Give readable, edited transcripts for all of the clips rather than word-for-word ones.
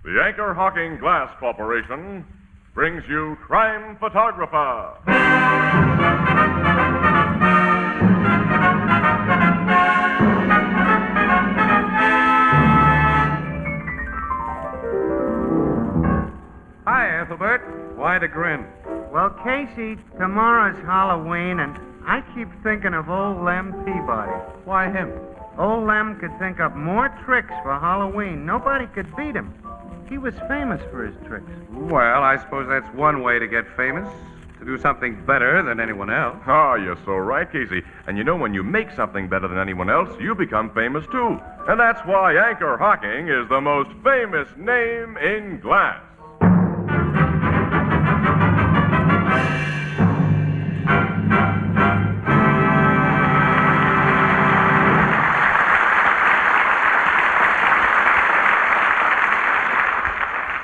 The Anchor Hocking Glass Corporation brings you Crime Photographer. Hi, Ethelbert. Why the grin? Well, Casey, tomorrow's Halloween, and I keep thinking of old Lem Peabody. Why him? Old Lem could think up more tricks for Halloween. Nobody could beat him. He was famous for his tricks. Well, I suppose that's one way to get famous. To do something better than anyone else. Ah, you're so right, Casey. And you know, when you make something better than anyone else, you become famous too. And that's why Anchor Hocking is the most famous name in glass.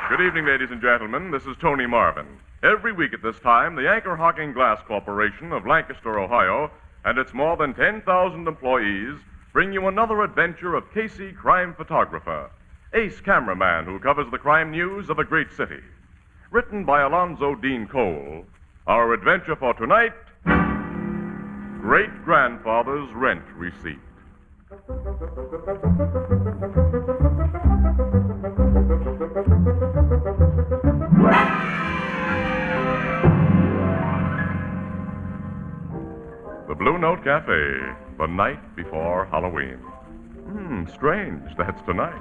Good evening, ladies and gentlemen. This is Tony Marvin. Every week at this time, the Anchor Hocking Glass Corporation of Lancaster, Ohio, and its more than 10,000 employees bring you another adventure of Casey, crime photographer, ace cameraman who covers the crime news of a great city. Written by Alonzo Dean Cole, our adventure for tonight, Great-Grandfather's Rent Receipt. The Blue Note Cafe, the night before Halloween. Strange, that's tonight.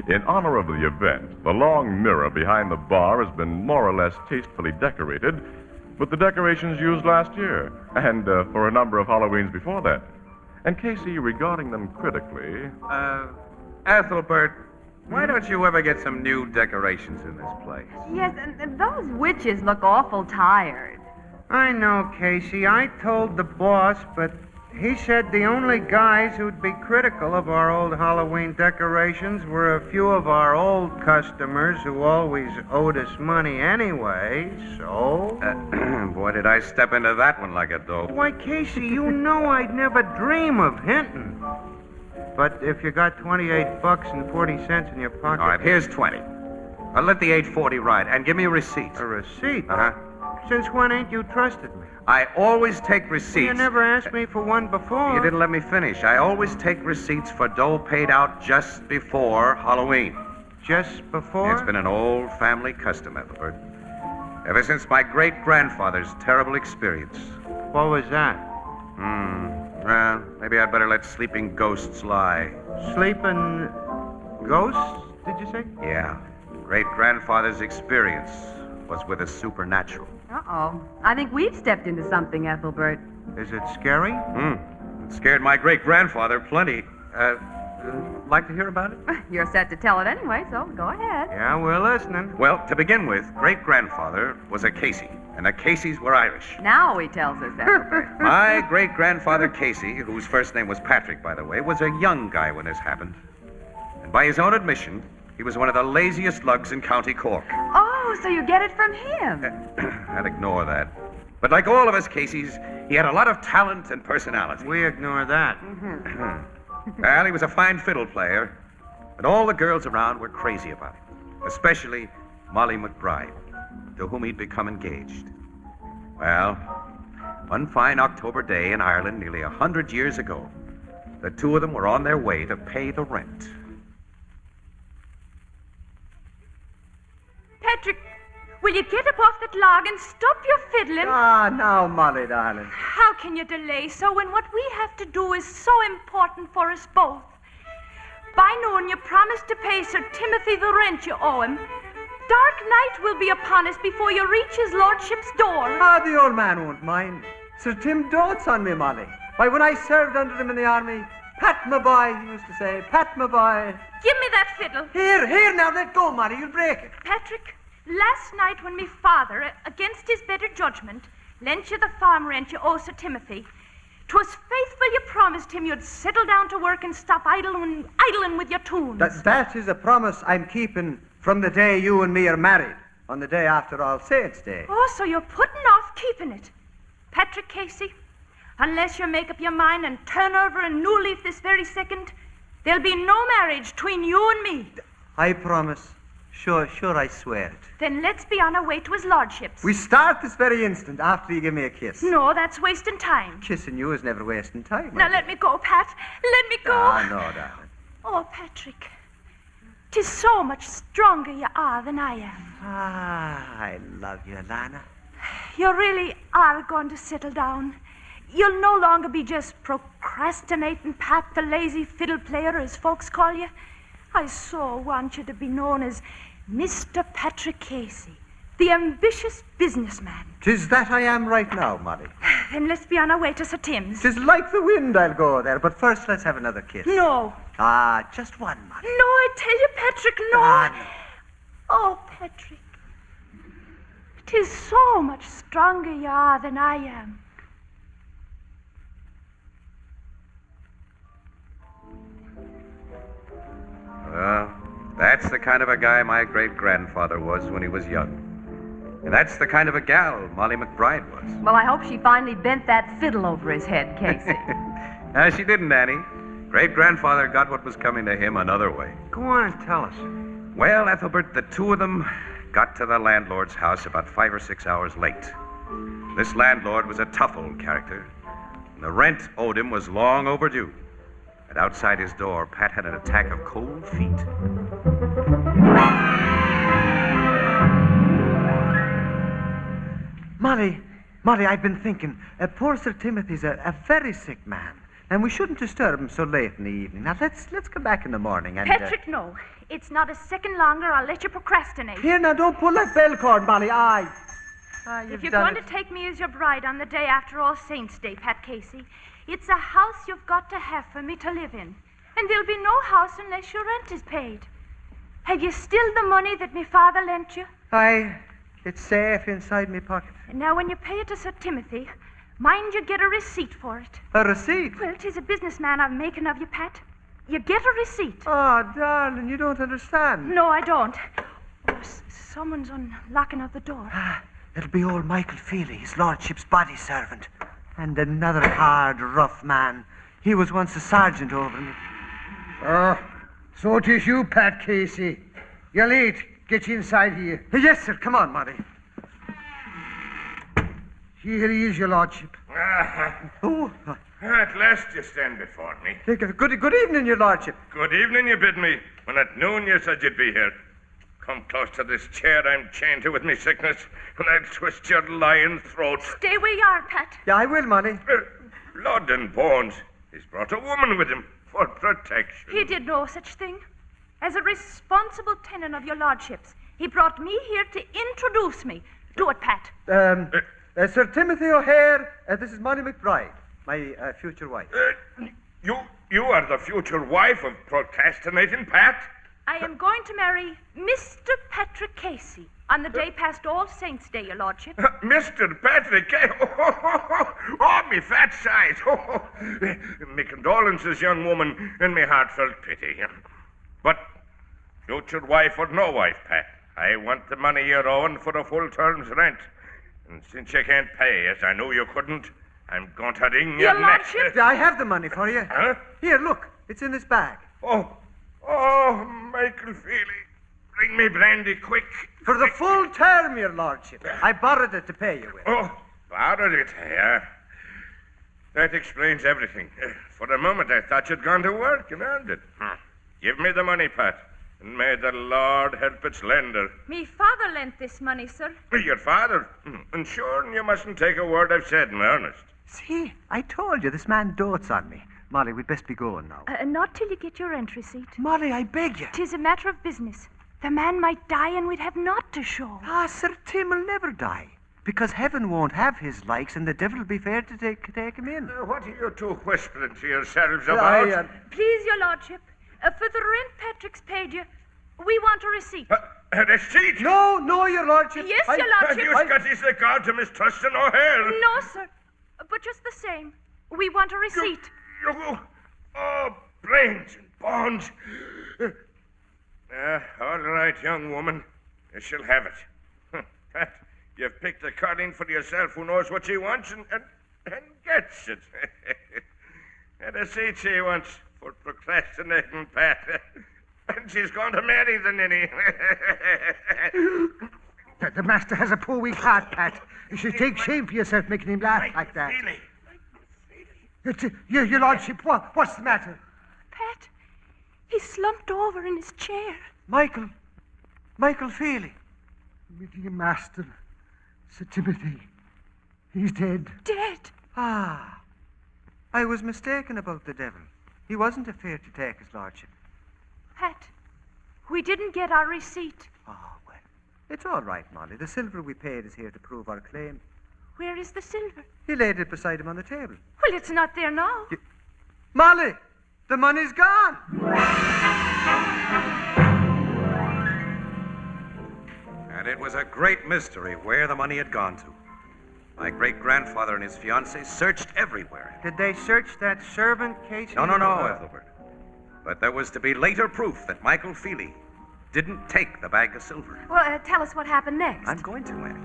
In honor of the event, the long mirror behind the bar has been more or less tastefully decorated with the decorations used last year and for a number of Halloweens before that. And Casey, regarding them critically... Ethelbert, why don't you ever get some new decorations in this place? Yes, and those witches look awful tired. I know, Casey. I told the boss, but he said the only guys who'd be critical of our old Halloween decorations were a few of our old customers who always owed us money anyway, so... Boy, did I step into that one like a dope. Why, Casey, you know I'd never dream of hinting. But if you got 28 bucks and 40 cents in your pocket... All right, here's 20. I'll let the 8.40 ride, and give me a receipt. A receipt? Uh-huh. Since when ain't you trusted me? I always take receipts. You never asked me for one before. You didn't let me finish. I always take receipts for dough paid out just before Halloween. Just before? It's been an old family custom, Ethelbert. Ever since my great-grandfather's terrible experience. What was that? Well, maybe I'd better let sleeping ghosts lie. Sleeping ghosts, did you say? Yeah. Great-grandfather's experience was with a supernatural. Uh-oh. I think we've stepped into something, Ethelbert. Is it scary? It scared my great-grandfather plenty. Like to hear about it? You're set to tell it anyway, so go ahead. Yeah, we're listening. Well, to begin with, great-grandfather was a Casey, and the Caseys were Irish. Now he tells us, Ethelbert. My great-grandfather Casey, whose first name was Patrick, by the way, was a young guy when this happened. And by his own admission, he was one of the laziest lugs in County Cork. Oh, so you get it from him. I'll ignore that. But like all of us Caseys, he had a lot of talent and personality. We ignore that. Well, he was a fine fiddle player, and all the girls around were crazy about him, especially Molly McBride, to whom he'd become engaged. Well, one fine October day in Ireland nearly 100 years ago, the two of them were on their way to pay the rent. Patrick, will you get up off that log and stop your fiddling? Ah, now, Molly, darling. How can you delay so when what we have to do is so important for us both? By noon, you promised to pay Sir Timothy the rent you owe him. Dark night will be upon us before you reach his lordship's door. Ah, the old man won't mind. Sir Tim dotes on me, Molly. Why, when I served under him in the army, Pat, my boy, he used to say, Pat, my boy. Give me that fiddle. Here, now, let go, Molly, you'll break it. Patrick, last night when me father, against his better judgment, lent you the farm rent you owe Sir Timothy, 'twas faithful you promised him you'd settle down to work and stop idling with your tunes. That is a promise I'm keeping from the day you and me are married, on the day after All Saints' Day. Oh, so you're putting off keeping it. Patrick Casey, unless you make up your mind and turn over a new leaf this very second, there'll be no marriage between you and me. I promise. Sure, I swear it. Then let's be on our way to his lordship's. We start this very instant after you give me a kiss. No, that's wasting time. Kissing you is never wasting time. Now let me go, Pat. Let me go. Ah, no, darling. Oh, Patrick. 'Tis so much stronger you are than I am. Ah, I love you, Lana. You really are going to settle down. You'll no longer be just procrastinating Pat, the lazy fiddle player, as folks call you. I so want you to be known as Mr. Patrick Casey, the ambitious businessman. 'Tis that I am right now, Molly. Then let's be on our way to Sir Tim's. 'Tis like the wind I'll go there, but first let's have another kiss. No. Ah, just one, Molly. No, I tell you, Patrick, no. Ah, no. Oh, Patrick. 'Tis so much stronger you are than I am. Well, that's the kind of a guy my great-grandfather was when he was young. And that's the kind of a gal Molly McBride was. Well, I hope she finally bent that fiddle over his head, Casey. No, she didn't, Annie. Great-grandfather got what was coming to him another way. Go on and tell us. Well, Ethelbert, the two of them got to the landlord's house about 5 or 6 hours late. This landlord was a tough old character, and the rent owed him was long overdue. And outside his door, Pat had an attack of cold feet. Molly, I've been thinking. Poor Sir Timothy's a very sick man, and we shouldn't disturb him so late in the evening. Now, let's come back in the morning and... Patrick, no. It's not a second longer. I'll let you procrastinate. Here, now, don't pull that bell cord, Molly. If you're going to take me as your bride on the day after All Saints' Day, Pat Casey, it's a house you've got to have for me to live in. And there'll be no house unless your rent is paid. Have you still the money that me father lent you? It's safe inside me pocket. And now, when you pay it to Sir Timothy, mind you get a receipt for it. A receipt? Well, 'tis a businessman I'm making of you, Pat. You get a receipt. Oh, darling, you don't understand. No, I don't. Oh, someone's unlocking of the door. It'll be old Michael Feely, his lordship's body servant. And another hard, rough man. He was once a sergeant over me. Oh, so 'tis you, Pat Casey. You're late. Get you inside here. Yes, sir. Come on, Molly. Here he is, your lordship. Oh, At last you stand before me. good evening, your lordship. Good evening, you bid me, when at noon you said you'd be here. Come close to this chair I'm chained to with me sickness, and I'll twist your lying throat. Stay where you are, Pat. Yeah, I will, Molly. Blood and bones. He's brought a woman with him for protection. He did no such thing. As a responsible tenant of your lordship's, he brought me here to introduce me. Do it, Pat. Sir Timothy O'Hare, this is Molly McBride, my future wife. You are the future wife of procrastinating Pat? I am going to marry Mr. Patrick Casey on the day past All Saints' Day, your lordship. Mr. Patrick, oh, me fat size. Me condolences, young woman, and me heartfelt pity. But future wife or no wife, Pat, I want the money you're owing for a full term's rent. And since you can't pay, as I knew you couldn't, I'm going to wring your neck. lordship? I have the money for you. Huh? Here, look. It's in this bag. Oh, Michael Feely, bring me brandy quick. For the full term, your lordship. I borrowed it to pay you with. Oh, borrowed it, yeah. That explains everything. For a moment, I thought you'd gone to work and earned it. Give me the money, Pat, and may the Lord help its lender. Me father lent this money, sir. Your father? And sure, you mustn't take a word I've said in earnest. See, I told you this man dotes on me. Molly, we'd best be going now. Not till you get your rent receipt. Molly, I beg you. 'Tis a matter of business. The man might die and we'd have naught to show. Sir Tim will never die. Because heaven won't have his likes and the devil will be fair to take him in. What are you two whispering to yourselves about? Please, your lordship, for the rent Patrick's paid you, we want a receipt. A receipt? No, your lordship. Yes, your Have lordship. you got his regard to Miss Trustin O'Hare? No, sir. But just the same, we want a receipt. Oh, brains and bones. All right, young woman. You shall have it. Pat, you've picked a colleen for yourself who knows what she wants and gets it. And a seat she wants for procrastinating Pat. And She's going to marry the ninny. The master has a poor weak heart, Pat. You should take shame for yourself making him laugh like that. Your lordship, what's the matter? Pat, he slumped over in his chair. Michael Feely. Meeting a master, Sir Timothy. He's dead. Dead. Ah, I was mistaken about the devil. He wasn't afraid to take his lordship. Pat, we didn't get our receipt. Oh, well, it's all right, Molly. The silver we paid is here to prove our claim. Where is the silver? He laid it beside him on the table. Well, it's not there now. Molly, the money's gone. And it was a great mystery where the money had gone to. My great-grandfather and his fiancée searched everywhere. Did they search that servant, Casey? No, Ethelbert. But there was to be later proof that Michael Feely didn't take the bag of silver. Well, tell us what happened next. I'm going to, Annie.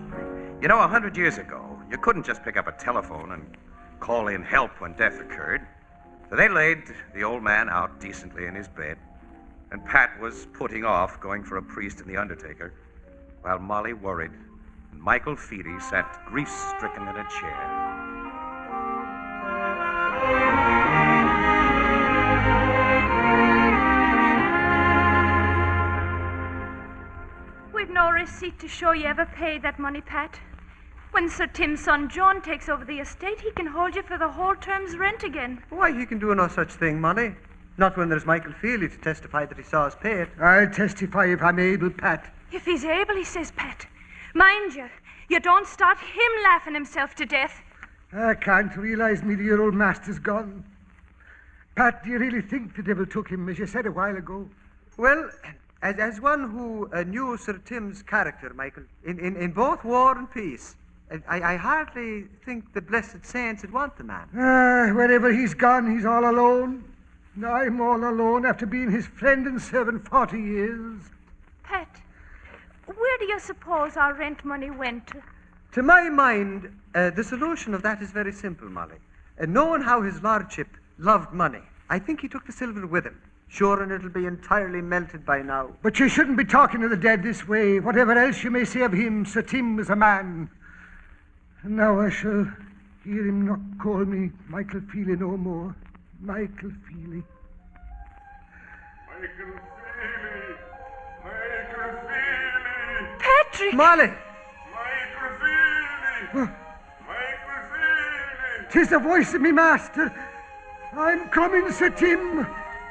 You know, 100 years ago, you couldn't just pick up a telephone and call in help when death occurred. So they laid the old man out decently in his bed, and Pat was putting off going for a priest and the undertaker, while Molly worried, and Michael Feely sat grief-stricken in a chair. We've no receipt to show you ever paid that money, Pat. When Sir Tim's son John takes over the estate, he can hold you for the whole term's rent again. Why, he can do no such thing, Molly. Not when there's Michael Feely to testify that he saw us pay it. I'll testify if I'm able, Pat. If he's able, he says, Pat. Mind you don't start him laughing himself to death. I can't realize me dear old master's gone. Pat, do you really think the devil took him, as you said a while ago? Well, as one who knew Sir Tim's character, Michael, in both war and peace, I hardly think the blessed saints would want the man. Wherever he's gone, he's all alone. And I'm all alone after being his friend and servant 40 years. Pat, where do you suppose our rent money went to? To my mind, the solution of that is very simple, Molly. Knowing how his lordship loved money, I think he took the silver with him. Sure, and it'll be entirely melted by now. But you shouldn't be talking to the dead this way. Whatever else you may say of him, Sir Tim was a man. And now I shall hear him not call me Michael Feely no more. Michael Feely. Michael Feely! Michael Feely! Patrick! Molly! Michael Feely! Michael Feely! 'Tis the voice of me master. I'm coming, Sir Tim.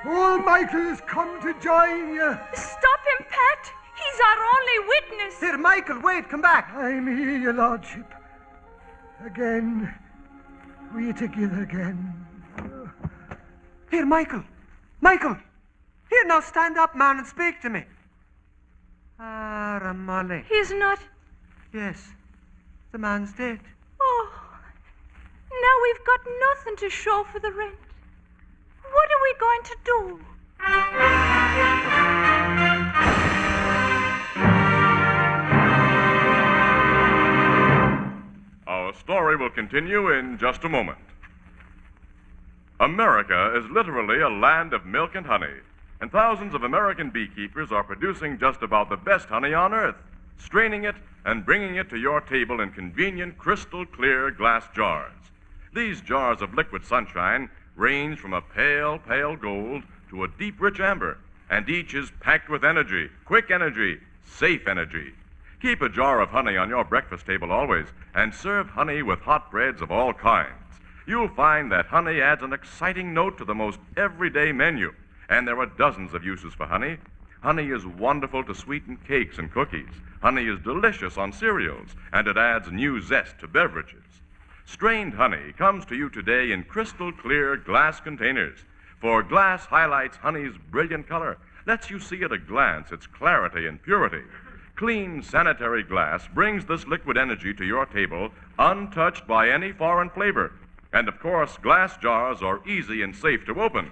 Old Michael's come to join you. Stop him, Pat! He's our only witness! Here, Michael, wait, come back. I'm here, your lordship. Again. We together again. Here, Michael. Michael! Here, now stand up, man, and speak to me. Ah, Molly. He's not... Yes, the man's dead. Oh, now we've got nothing to show for the rent. What are we going to do? Our story will continue in just a moment. America is literally a land of milk and honey, and thousands of American beekeepers are producing just about the best honey on earth, straining it and bringing it to your table in convenient crystal clear glass jars. These jars of liquid sunshine range from a pale gold to a deep, rich amber, and each is packed with energy, quick energy, safe energy. Keep a jar of honey on your breakfast table always, and serve honey with hot breads of all kinds. You'll find that honey adds an exciting note to the most everyday menu, and there are dozens of uses for honey. Honey is wonderful to sweeten cakes and cookies. Honey is delicious on cereals, and it adds new zest to beverages. Strained honey comes to you today in crystal clear glass containers, for glass highlights honey's brilliant color, lets you see at a glance its clarity and purity. Clean, sanitary glass brings this liquid energy to your table untouched by any foreign flavor. And of course, glass jars are easy and safe to open.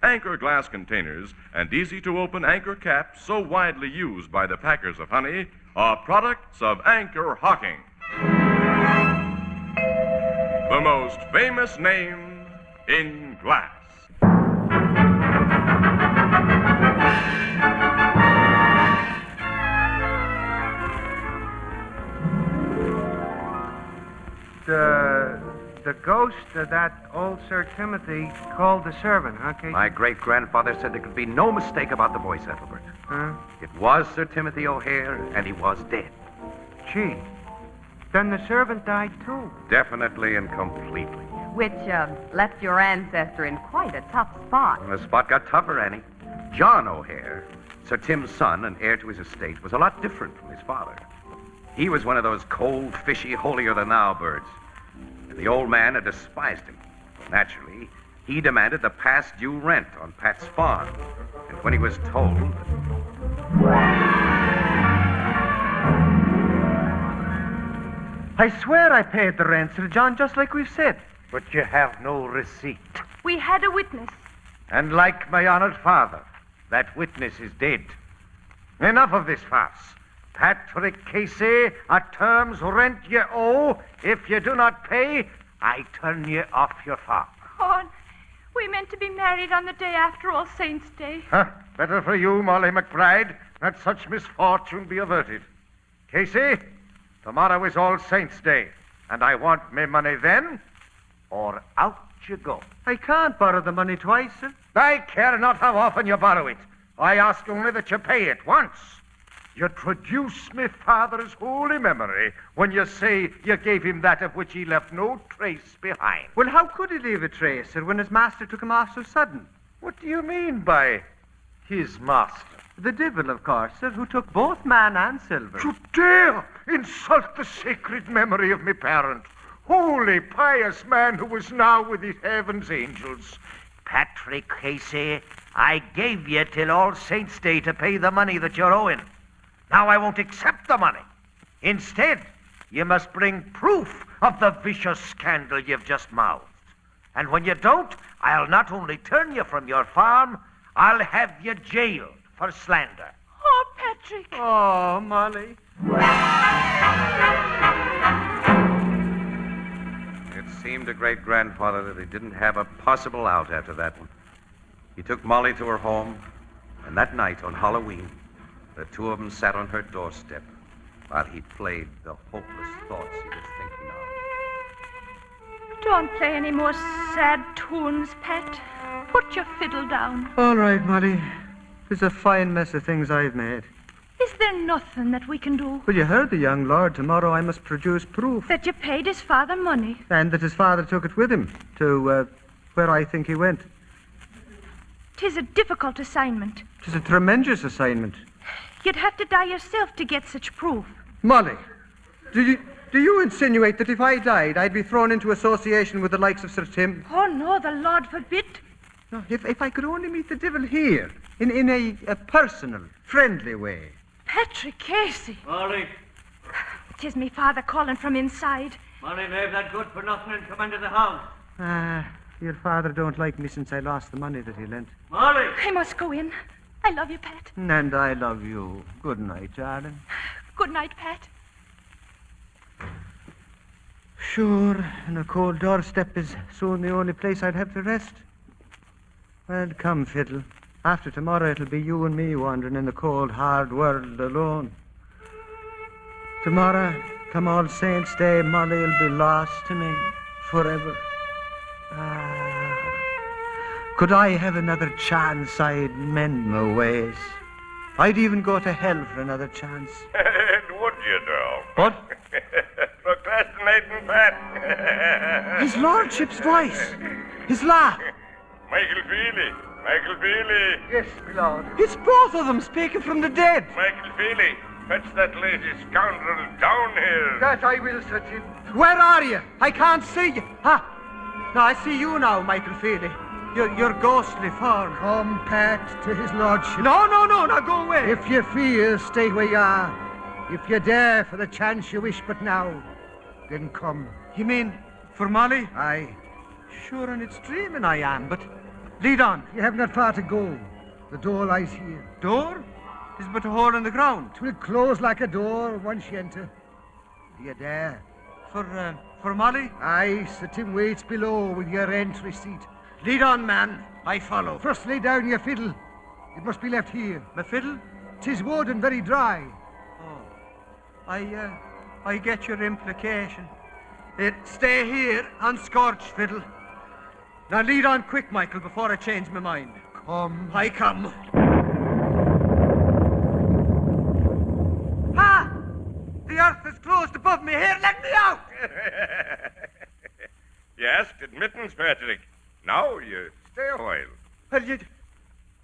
Anchor glass containers and easy-to-open anchor caps, so widely used by the packers of honey, are products of Anchor Hocking, the most famous name in glass. the ghost of that old Sir Timothy called the servant, huh, Casey? My great-grandfather said there could be no mistake about the voice, Ethelbert. Huh? It was Sir Timothy O'Hare, and he was dead. Gee, then the servant died too. Definitely and completely. Which left your ancestor in quite a tough spot. And the spot got tougher, Annie. John O'Hare, Sir Tim's son and heir to his estate, was a lot different from his father. He was one of those cold, fishy, holier-than-thou birds. And the old man had despised him. Naturally, he demanded the past due rent on Pat's farm. And when he was told... I swear I paid the rent, Sir John, just like we've said. But you have no receipt. We had a witness. And like my honored father, that witness is dead. Enough of this farce. Patrick Casey, at terms rent you owe. If you do not pay, I turn you off your farm. Oh, we meant to be married on the day after All Saints' Day. Huh, better for you, Molly McBride, that such misfortune be averted. Casey, tomorrow is All Saints' Day, and I want my money then, or out you go. I can't borrow the money twice, sir. I care not how often you borrow it. I ask only that you pay it once. You traduce me father's holy memory when you say you gave him that of which he left no trace behind. Well, how could he leave a trace, sir, when his master took him off so sudden? What do you mean by his master? The devil, of course, sir, who took both man and silver. You dare insult the sacred memory of me parent, holy, pious man who was now with his heaven's angels. Patrick Casey, I gave you till All Saints' Day to pay the money that you're owing. Now I won't accept the money. Instead, you must bring proof of the vicious scandal you've just mouthed. And when you don't, I'll not only turn you from your farm, I'll have you jailed for slander. Oh, Patrick. Oh, Molly. It seemed to great-grandfather that he didn't have a possible out after that one. He took Molly to her home, and that night on Halloween, the two of them sat on her doorstep while he played the hopeless thoughts he was thinking of. Don't play any more sad tunes, Pat. Put your fiddle down. All right, Molly. It's a fine mess of things I've made. Is there nothing that we can do? Well, you heard the young lord. Tomorrow I must produce proof. That you paid his father money. And that his father took it with him to where I think he went. 'Tis a difficult assignment. 'Tis a tremendous assignment. You'd have to die yourself to get such proof. Molly, do you insinuate that if I died, I'd be thrown into association with the likes of Sir Tim? Oh, no, the Lord forbid. No, if I could only meet the devil here, in a personal, friendly way. Patrick Casey. Molly. 'Tis me father calling from inside. Molly, leave that good for nothing and come into the house. Your father don't like me since I lost the money that he lent. Molly! I must go in. I love you, Pat. And I love you. Good night, darling. Good night, Pat. Sure, and a cold doorstep is soon the only place I'd have to rest. Well, come, fiddle. After tomorrow, it'll be you and me wandering in the cold, hard world alone. Tomorrow, come All Saints' Day, Molly will be lost to me forever. Could I have another chance, I'd mend my ways. I'd even go to hell for another chance. And would you, now? What? Procrastinating, Pat. His lordship's voice. His laugh. Michael Feely. Michael Feely. Yes, my lord. It's both of them speaking from the dead. Michael Feely, fetch that lazy scoundrel down here. That I will, Sir Tim. Where are you? I can't see you. No, I see you now, Michael Feely. Your ghostly form. Come, Pat, to his lordship. No, now go away. If you fear, stay where you are. If you dare for the chance you wish but now, then come. You mean for Molly? Aye. Sure, and it's dreaming I am, but lead on. You have not far to go. The door lies here. Door? Is but a hole in the ground. 'Twill close like a door once you enter. Do you dare? For Molly? Aye, Sir Tim waits below with your entry seat. Lead on, man. I follow. First lay down your fiddle. It must be left here. My fiddle? 'Tis wood and very dry. Oh. I get your implication. Stay here, unscorched fiddle. Now lead on quick, Michael, before I change my mind. Come. I come. Ha! The earth is closed above me. Here, let me out! Yes, admittance, Patrick. Now you stay a while. Well,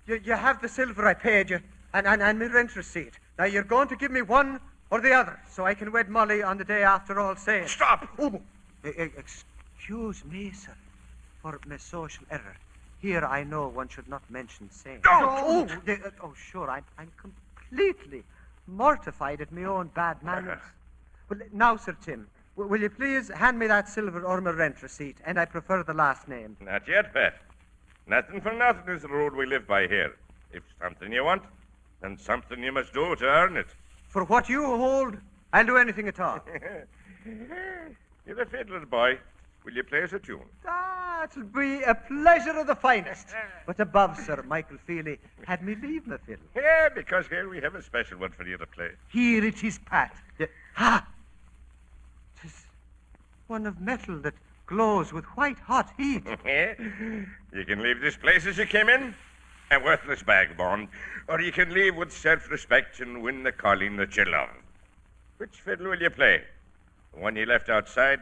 you have the silver I paid you, and my rent receipt. Now, you're going to give me one or the other, so I can wed Molly on the day after All Saints. Stop! Oh, excuse me, sir, for my social error. Here I know one should not mention saints. Don't! Sure, I'm completely mortified at my own bad manners. Well, now, Sir Tim, will you please hand me that silver or my rent receipt, and I prefer the last name. Not yet, Pat. Nothing for nothing is the rule we live by here. If something you want, then something you must do to earn it. For what you hold, I'll do anything at all. You're a fiddler, boy. Will you play us a tune? It'll be a pleasure of the finest. But above, Sir Michael Feely, had me leave my fiddle. Yeah, because here we have a special one for you to play. Here it is, Pat. Ha! 'Tis one of metal that glows with white-hot heat. You can leave this place as you came in, a worthless vagabond, or you can leave with self-respect and win the calling that you love. Which fiddle will you play? The one you left outside,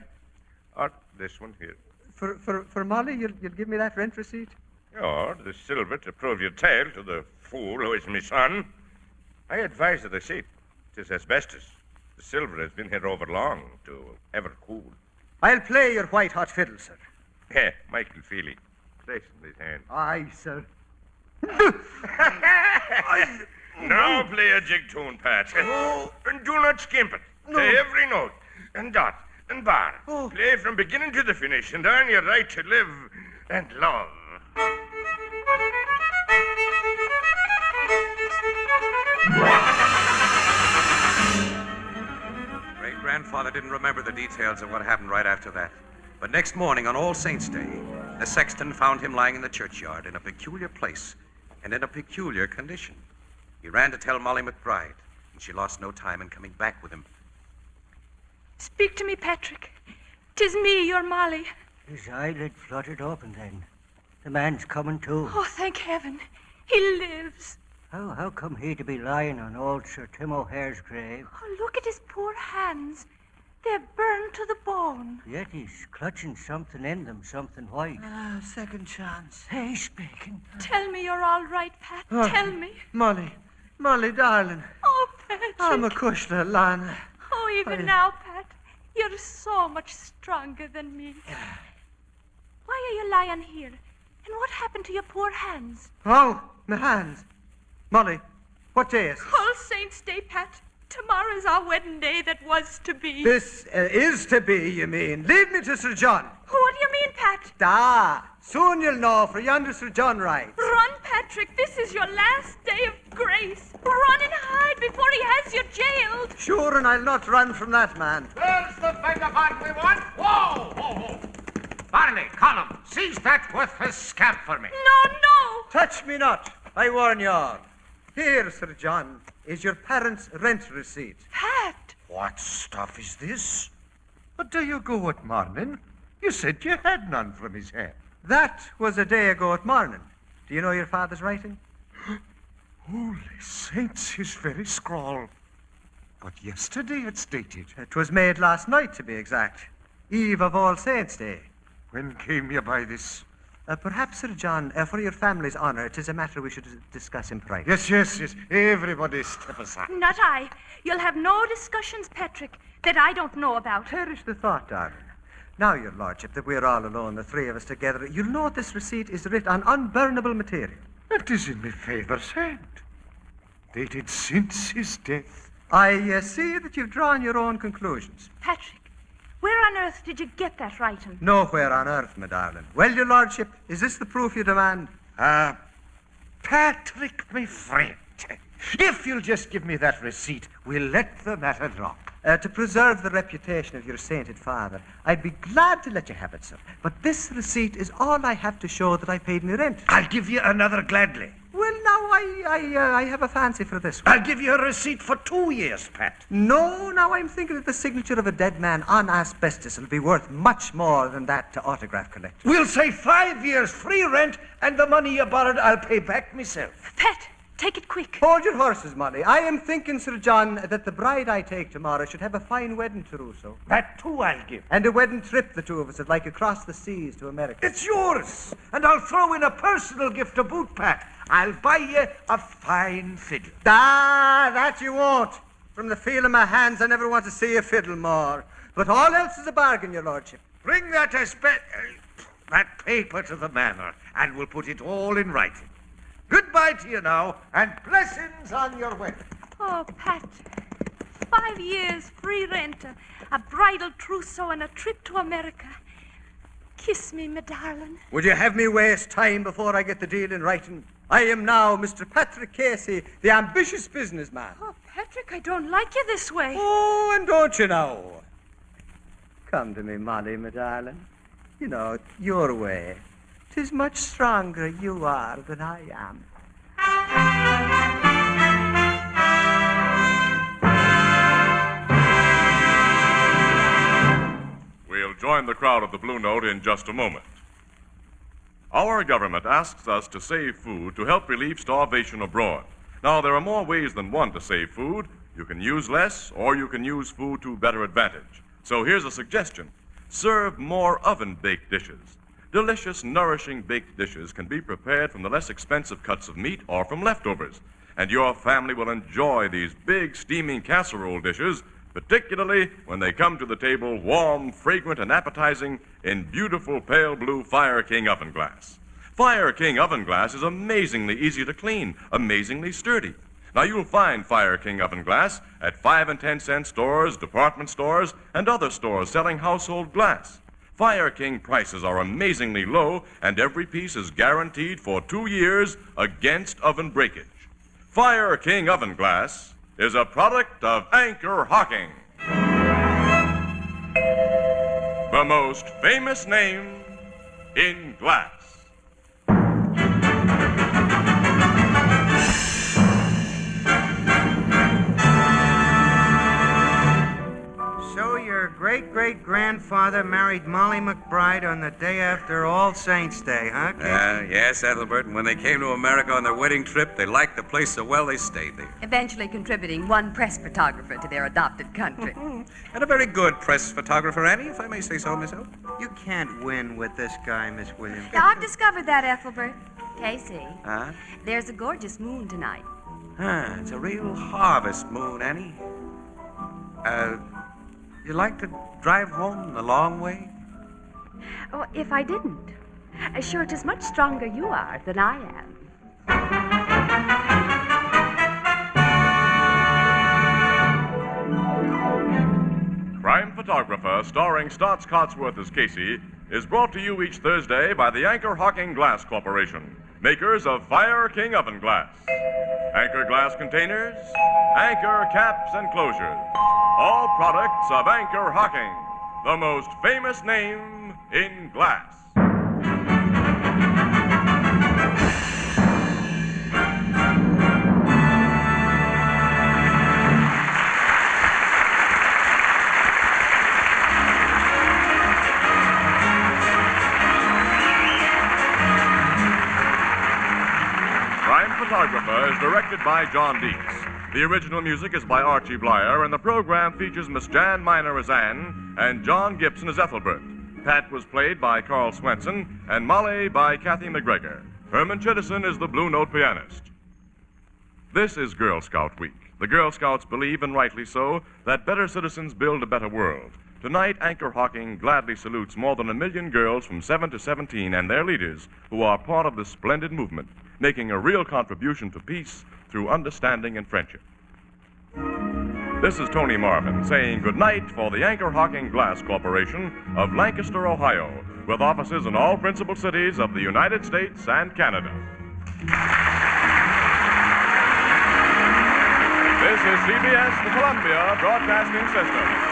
or this one here? For Molly, you'll give me that rent receipt? Or the silver to prove your tale to the fool who is my son. I advise the receipt. 'Tis asbestos. The silver has been here over long to ever cool. I'll play your white-hot fiddle, sir. Michael Feely. Place in his hand. Aye, sir. Now play a jig tune, Pat. And do not skimp it. Play every note, and dot, and bar. Play from beginning to the finish, and earn your right to live and love. Great-grandfather didn't remember the details of what happened right after that. But next morning, on All Saints' Day, the sexton found him lying in the churchyard in a peculiar place and in a peculiar condition. He ran to tell Molly McBride, and she lost no time in coming back with him. Speak to me, Patrick. 'Tis me, your Molly. His eyelid fluttered open then. The man's coming to. Oh, thank heaven. He lives. How come he to be lying on old Sir Tim O'Hare's grave? Oh, look at his poor hands. They're burned to the bone. Yet he's clutching something in them, something white. Second chance. He's speaking. Tell me you're all right, Pat. Tell me. Molly, darling. Oh, Patrick. I'm a kushla, Lana. Oh, even now, Pat, you're so much stronger than me. Why are you lying here? And what happened to your poor hands? Oh, my hands. Molly, what day is it? All Saints' Day, Pat. Tomorrow's our wedding day that was to be. This is to be, you mean. Lead me to Sir John. What do you mean, Pat? Soon you'll know, for yonder Sir John rides. Run, Patrick. This is your last day of grace. Run and hide before he has you jailed. Sure, and I'll not run from that man. There's the vagabond we want. Whoa! Barney, Column, seize that worthless scamp for me. No! Touch me not, I warn you all. Here, Sir John, is your parents' rent receipt. Pat! What stuff is this? But do you go at morning? You said you had none from his hand. That was a day ago at morning. Do you know your father's writing? Holy saints, his very scrawl. But yesterday it's dated. It was made last night, to be exact. Eve of All Saints' Day. When came you by this? Perhaps, Sir John, for your family's honor, it is a matter we should discuss in private. Yes. Everybody step aside. Not I. You'll have no discussions, Patrick, that I don't know about. Perish the thought, darling. Now, your lordship, that we're all alone, the three of us together, you'll note this receipt is writ on unburnable material. It is in my father's hand. Dated since his death. I see that you've drawn your own conclusions. Patrick, where on earth did you get that writing? Nowhere on earth, my darling. Well, your lordship, is this the proof you demand? Patrick, my friend, if you'll just give me that receipt, we'll let the matter drop. To preserve the reputation of your sainted father, I'd be glad to let you have it, sir. But this receipt is all I have to show that I paid my rent. I'll give you another gladly. Well, now, I have a fancy for this one. I'll give you a receipt for 2 years, Pat. No, now I'm thinking that the signature of a dead man on asbestos will be worth much more than that to autograph collectors. We'll say 5 years free rent, and the money you borrowed I'll pay back myself. Pat, take it quick. Hold your horses, Molly. I am thinking, Sir John, that the bride I take tomorrow should have a fine wedding trousseau. That too I'll give. And a wedding trip the two of us would like across the seas to America. It's yours, and I'll throw in a personal gift to boot, Pat. I'll buy you a fine fiddle. Ah, that you won't. From the feel of my hands, I never want to see a fiddle more. But all else is a bargain, your lordship. Bring that that paper to the manor, and we'll put it all in writing. Goodbye to you now, and blessings on your wedding. Oh, Pat. 5 years free rent, a bridal trousseau, and a trip to America. Kiss me, my darling. Would you have me waste time before I get the deal in writing? I am now Mr. Patrick Casey, the ambitious businessman. Oh, Patrick, I don't like you this way. Oh, and don't you know? Come to me, Molly, my darling. You know, your way. 'Tis much stronger you are than I am. We'll join the crowd at the Blue Note in just a moment. Our government asks us to save food to help relieve starvation abroad. Now, there are more ways than one to save food. You can use less, or you can use food to better advantage. So here's a suggestion. Serve more oven-baked dishes. Delicious, nourishing baked dishes can be prepared from the less expensive cuts of meat or from leftovers. And your family will enjoy these big, steaming casserole dishes, particularly when they come to the table warm, fragrant, and appetizing in beautiful pale blue Fire King oven glass. Fire King oven glass is amazingly easy to clean, amazingly sturdy. Now, you'll find Fire King oven glass at 5 and 10 cent stores, department stores, and other stores selling household glass. Fire King prices are amazingly low, and every piece is guaranteed for 2 years against oven breakage. Fire King oven glass is a product of Anchor Hocking, the most famous name in glass. So your great-great-grandfather married Molly McBride on the day after All Saints' Day, huh, Casey? Yes, Ethelbert. And when they came to America on their wedding trip, they liked the place so well they stayed there. Eventually contributing one press photographer to their adopted country. And a very good press photographer, Annie, if I may say so myself. You can't win with this guy, Miss Williams. Now, I've discovered that, Ethelbert. Casey, Huh? there's a gorgeous moon tonight. It's a real harvest moon, Annie. You like to drive home the long way? Oh, if I didn't. Sure, 'tis much stronger you are than I am. Crime Photographer, starring Stotts Cotsworth as Casey, is brought to you each Thursday by the Anchor Hocking Glass Corporation, makers of Fire King oven glass. Anchor glass containers, Anchor caps and closures. All products of Anchor Hocking, the most famous name in glass. Crime Photographer is directed by John Dietz. The original music is by Archie Bleyer, and the program features Miss Jan Miner as Anne and John Gibson as Ethelbert. Pat was played by Carl Swenson, and Molly by Kathy McGregor. Herman Chittison is the Blue Note pianist. This is Girl Scout Week. The Girl Scouts believe, and rightly so, that better citizens build a better world. Tonight, Anchor Hocking gladly salutes more than 1 million girls from 7 to 17 and their leaders who are part of this splendid movement, making a real contribution to peace through understanding and friendship. This is Tony Marvin saying goodnight for the Anchor Hocking Glass Corporation of Lancaster, Ohio, with offices in all principal cities of the United States and Canada. This is CBS, the Columbia Broadcasting System.